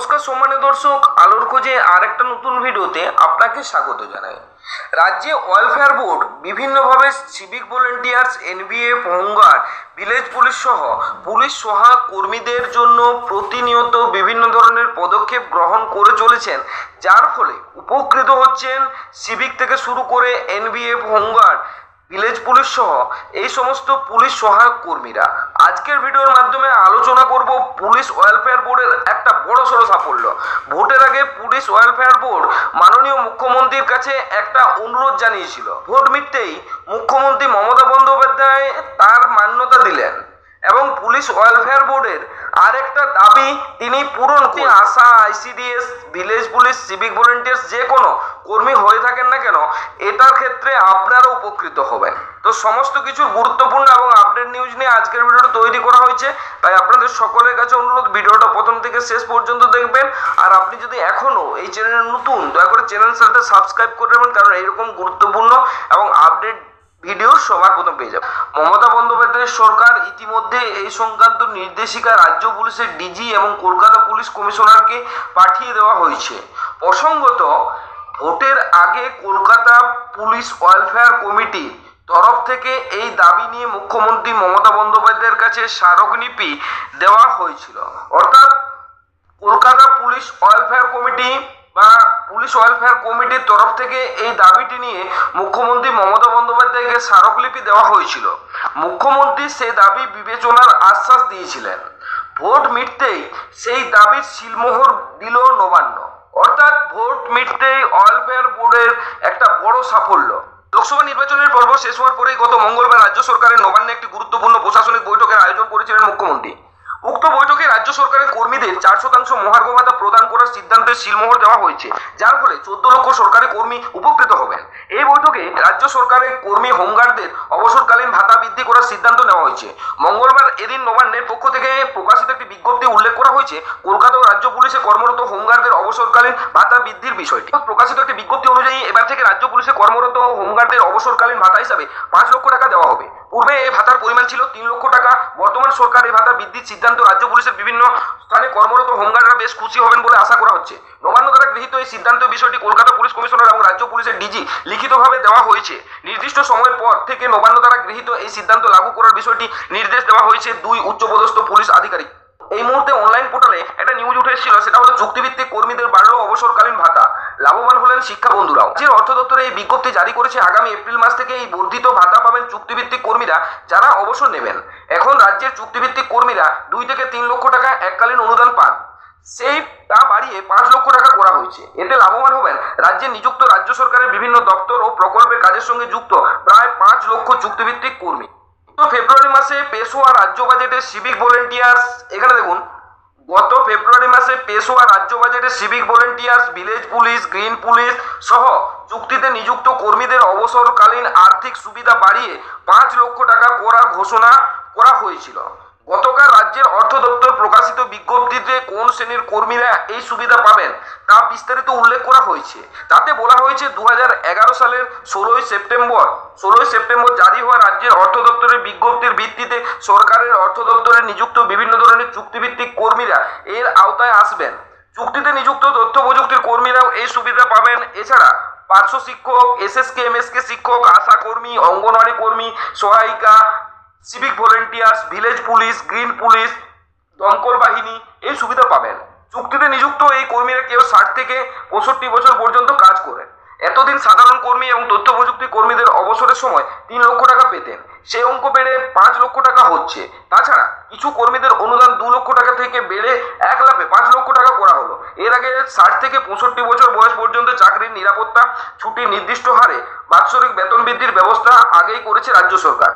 নমস্কার সম্মানীয় দর্শক, আলোর খোঁজে আর একটা নতুন ভিডিওতে আপনাকে স্বাগত জানাই। রাজ্যে ওয়েলফেয়ার বোর্ড বিভিন্নভাবে civic volunteers, NVF, home guard, village police সহ পুলিশ সহায়ক কর্মীদের জন্য প্রতিনিয়ত বিভিন্ন ধরনের পদক্ষেপ গ্রহণ করে চলেছেন, যার ফলে উপকৃত হচ্ছেন সিভিক থেকে শুরু করে এনভিএফ, হোমগার্ড, ভিলেজ পুলিশ সহ এই সমস্ত পুলিশ সহায়ক কর্মীরা। আজকের ভিডিওর মাধ্যমে আলোচনা করব পুলিশ ওয়েলফেয়ার বোর্ডের একটা বড়সড় সাফল্য। ভোটের আগে পুলিশ ওয়েলফেয়ার বোর্ড মাননীয় মুখ্যমন্ত্রীর কাছে একটা অনুরোধ জানিয়েছিল। ভোট মিটতেই মুখ্যমন্ত্রী মমতা বন্দ্যোপাধ্যায় তার মান্যতা দিলেন এবং পুলিশ ওয়েলফেয়ার বোর্ডের আরেকটা দাবি তিনি পূরণ করে ASHA, ICDS, village police, civic volunteers যে কোনো কর্মী হয়ে থাকেন না কেন, এটার ক্ষেত্রে আপনারা উপকৃত হবেন। তো সমস্ত কিছু গুরুত্বপূর্ণ এবং আপডেট নিউজ নিয়ে আজকের ভিডিওটা তৈরি করা হয়েছে, তাই আপনাদের সকলের কাছে অনুরোধ ভিডিওটা প্রথম থেকে শেষ পর্যন্ত দেখবেন। আর আপনি যদি এখনো এই চ্যানেলে নতুন, দয়া করে চ্যানেলটা সাবস্ক্রাইব করে নেবেন, কারণ এইরকম গুরুত্বপূর্ণ এবং আপডেট ভিডিও সবার প্রথম পেয়ে যাবে। মমতা বন্দ্যোপাধ্যায়ের সরকার ইতিমধ্যে এই সংক্রান্ত নির্দেশিকা রাজ্য পুলিশের ডিজি এবং কলকাতা পুলিশ কমিশনারকে পাঠিয়ে দেওয়া হয়েছে। প্রসঙ্গত, ভোটের আগে কলকাতা পুলিশ ওয়েলফেয়ার কমিটি তরফ থেকে এই দাবি নিয়ে মুখ্যমন্ত্রী মমতা বন্দ্যোপাধ্যায়ের কাছে স্মারকলিপি দেওয়া হয়েছিল। অর্থাৎ কলকাতা পুলিশ ওয়েলফেয়ার কমিটি বা পুলিশ ওয়েলফেয়ার কমিটির তরফ থেকে এই দাবিটি নিয়ে মুখ্যমন্ত্রী মমতা বন্দ্যোপাধ্যায়কে স্মারকলিপি দেওয়া হয়েছিল। মুখ্যমন্ত্রী সেই দাবি বিবেচনার আশ্বাস দিয়েছিলেন। ভোট মিটতেই সেই দাবির সিলমোহর দিল নবান্ন। অর্থাৎ ভোট মিটতেই ওয়েলফেয়ার বোর্ডের একটা বড় সাফল্য। লোকসভা নির্বাচনের পর্ব শেষ হওয়ার পরেই গত মঙ্গলবার রাজ্য সরকারের নবান্নে একটি গুরুত্বপূর্ণ প্রশাসনিক বৈঠকের আয়োজন করেছিলেন মুখ্যমন্ত্রী। উক্ত বৈঠকে রাজ্য সরকারের কর্মীদের 4% মহার্ঘ ভাতা প্রদান করার সিদ্ধান্তের সিলমোহর দেওয়া হয়েছে, যার ফলে 14 লক্ষ সরকারি কর্মী উপকৃত হবেন। এই বৈঠকে রাজ্য সরকারের কর্মী হোমগার্ডদের অবসরকালীন ভাতা বৃদ্ধি করার সিদ্ধান্ত নেওয়া হয়েছে। মঙ্গলবার এদিন নবান্নের পক্ষ থেকে প্রকাশিত একটি বিজ্ঞপ্তি উল্লেখ করা হয়েছে কলকাতা ও রাজ্য পুলিশে কর্মরত হোমগার্ডদের অবসরকালীন ভাতা বৃদ্ধির বিষয়টি। প্রকাশিত একটি বিজ্ঞপ্তি অনুযায়ী এবার থেকে রাজ্য পুলিশে কর্মরত হোমগার্ডদের অবসরকালীন ভাতা হিসাবে 5 লক্ষ টাকা দেওয়া হবে। পূর্বে এই ভাতার পরিমাণ ছিল 3 লক্ষ টাকা। বর্তমান সরকার এই ভাতা বৃদ্ধির সিদ্ধান্ত রাজ্য পুলিশের বিভিন্ন স্থানে কর্মরত হোমগার্ডরা বেশ খুশি হবেন বলে আশা করা হচ্ছে। নবান্ন দ্বারা গৃহীত এই সিদ্ধান্ত বিষয়টি কলকাতা পুলিশ কমিশনার এবং রাজ্য পুলিশের ডিজি লিখিতভাবে দেওয়া হয়েছে। নির্দিষ্ট সময়ের পর থেকে নবান্ন দ্বারা গৃহীত এই সিদ্ধান্ত লাগু করার বিষয়টি নির্দেশ দেওয়া হয়েছে 2 উচ্চপদস্থ পুলিশ আধিকারিক। এই মুহূর্তে অনলাইন পোর্টালে একটা নিউজ উঠে এসেছিল, সেটা হলো চুক্তিভিত্তিক কর্মীদের বাড়লো অবসরকালীন ভাতা, লাভবান হলেন শিক্ষা বন্ধুরাও। যে অর্থ দপ্তরে এই বিজ্ঞপ্তি জারি করেছে, আগামী এপ্রিল মাস থেকে এই বর্ধিত ভাতা পাবেন চুক্তিভিত্তিক কর্মীরা যারা অবসর নেবেন। এখন রাজ্যের চুক্তিভিত্তিক কর্মীরা 2 থেকে 3 লক্ষ টাকা এককালীন অনুদান পান, সেই তা বাড়িয়ে 5 লক্ষ টাকা করা হয়েছে। এতে লাভবান হবেন রাজ্যে নিযুক্ত রাজ্য সরকারের বিভিন্ন দপ্তর ও প্রকল্পের কাজের সঙ্গে যুক্ত প্রায় 5 লক্ষ চুক্তিভিত্তিক কর্মী। তো ফেব্রুয়ারি মাসে পেশ হওয়া রাজ্য বাজেটে সিভিক ভলেন্টিয়ার্স, এখানে দেখুন, গত ফেব্রুয়ারি মাসে পেশ হওয়া রাজ্য বাজেটে civic volunteers, village police, green police সহ চুক্তিতে নিযুক্ত কর্মীদের অবসরকালীন আর্থিক সুবিধা বাড়িয়ে 5 লক্ষ টাকা করার ঘোষণা করা হয়েছিল। গতকাল রাজ্যের অর্থ দপ্তর প্রকাশিত বিজ্ঞপ্তিতে কোন শ্রেণীর কর্মীরা এই সুবিধা পাবেন তা বিস্তারিত উল্লেখ করা হয়েছে। তাতে বলা হয়েছে 2011 সালের 16 সেপ্টেম্বর জারি হওয়া রাজ্যের অর্থ দপ্তরের বিজ্ঞপ্তির ভিত্তিতে সরকারের অর্থ দপ্তরে নিযুক্ত বিভিন্ন ধরনের চুক্তিভিত্তিক কর্মীরা এর আওতায় আসবেন। চুক্তিতে নিযুক্ত তথ্য প্রযুক্তির কর্মীরাও এই সুবিধা পাবেন। এছাড়া পার্শ্ব শিক্ষক, এসএসকে, এমএসকে শিক্ষক, আশা কর্মী, অঙ্গনওয়াড়ি কর্মী, সহায়িকা, civic volunteers, village police, green police, দমকল বাহিনী এই সুবিধা পাবেন। চুক্তিতে নিযুক্ত এই কর্মীরা কেউ 60 থেকে 65 বছর পর্যন্ত কাজ করেন। এতদিন সাধারণ কর্মী এবং তথ্য প্রযুক্তি কর্মীদের অবসরের সময় 3 লক্ষ টাকা পেতেন, সেই অঙ্ক বেড়ে 5 লক্ষ টাকা হচ্ছে। তাছাড়া কিছু কর্মীদের অনুদান 2 লক্ষ টাকা থেকে বেড়ে 1 লাফে 5 লক্ষ টাকা করা হলো। এর আগে 60 থেকে 65 বছর বয়স পর্যন্ত চাকরির নিরাপত্তা, ছুটি, নির্দিষ্ট হারে বাৎসরিক বেতন বৃদ্ধির ব্যবস্থা আগেই করেছে রাজ্য সরকার।